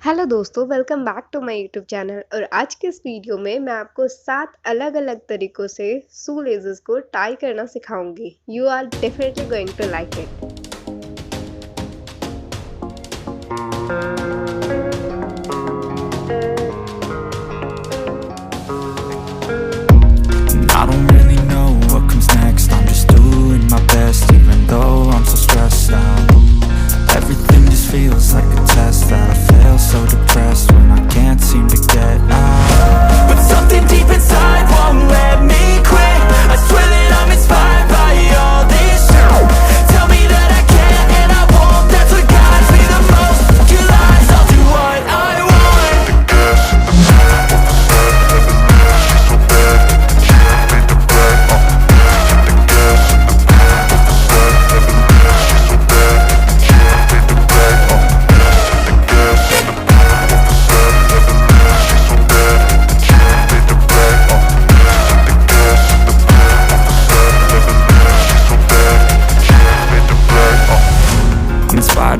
Hello दोस्तों, welcome back to my YouTube channel. और आज के इस वीडियो में मैं आपको 7 अलग-अलग तरीकों से शू लेसेस को टाई करना सिखाऊंगी। You are definitely going to like it. I don't really know what comes next. I'm just doing my best, even though I'm so stressed out. Everything just feels like a test that I fail, so depressed when I can't seem to get out. But something deep inside won't let me quit. I swear that I'm inspired by all this shit. Tell me that I can and I won't. That's what guides me the most. Your lies, I'll do what I want.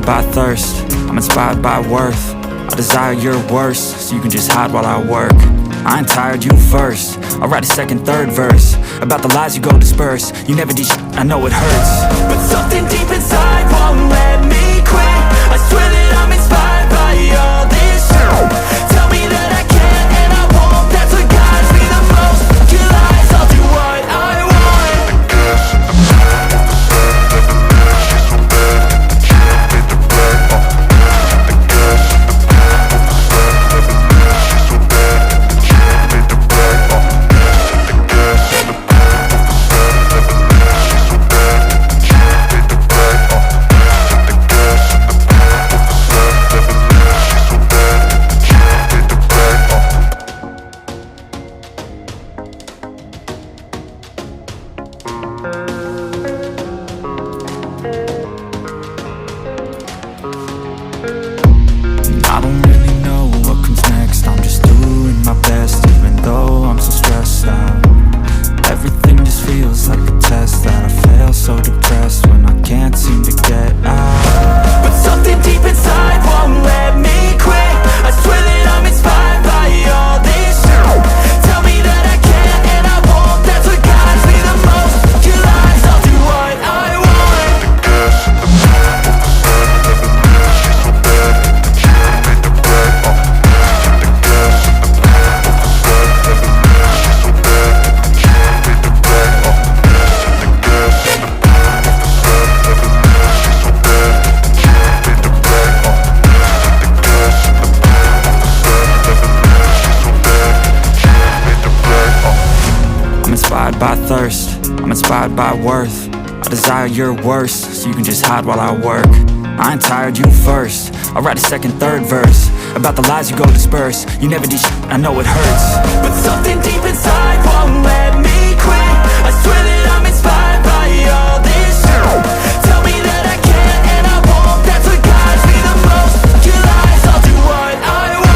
By thirst, I'm inspired by worth. I desire your worst, so you can just hide while I work. I ain't tired, you first. I'll write a second, third verse about the lies you go disperse. You never did shit, I know it hurts. But something deep inside won't let me quit. I swear that I'm inspired by all this shit. Tell me that I can and I won't. That's what guides me the most. Your lies, I'll do what I want. I don't really know what comes next. I'm just doing my best, even though I'm so stressed out. Everything just feels like a test that I fail, so depressed when I can't seem to get out. But something deep inside won't let me quit. I swear that I'm inspired by all this shit. Tell me that I can and I won't. That's what guides me the most. Your lies, I'll do what I want. By thirst, I'm inspired by worth. I desire your worst, so you can just hide while I work. I ain't tired, you first. I'll write a second, third verse about the lies you go disperse. You never did shit, I know it hurts. But something deep inside won't let me quit. I swear that I'm inspired by all this shit. Tell me that I can and I won't. That's what guides me the most. Your lies, I'll do what I want.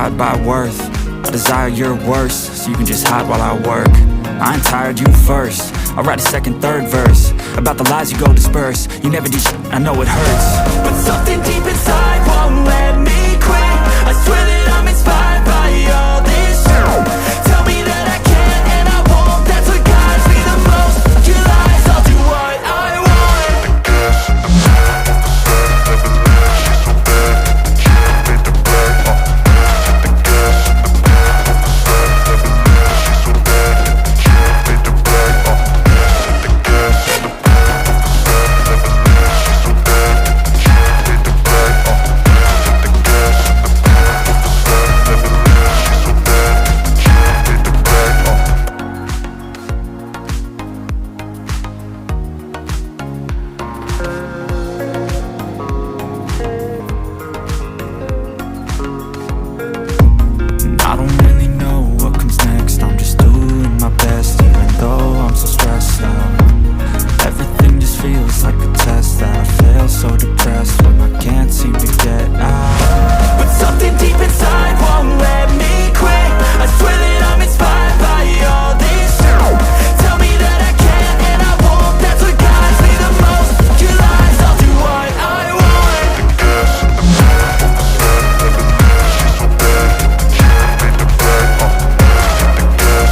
justified by worth. I desire your worst, so you can just hide while I work. I ain't tired, you first. I'll write a second, third verse about the lies you go disperse. You never do shit, I know it hurts, but something deep inside won't let me quit. I swear that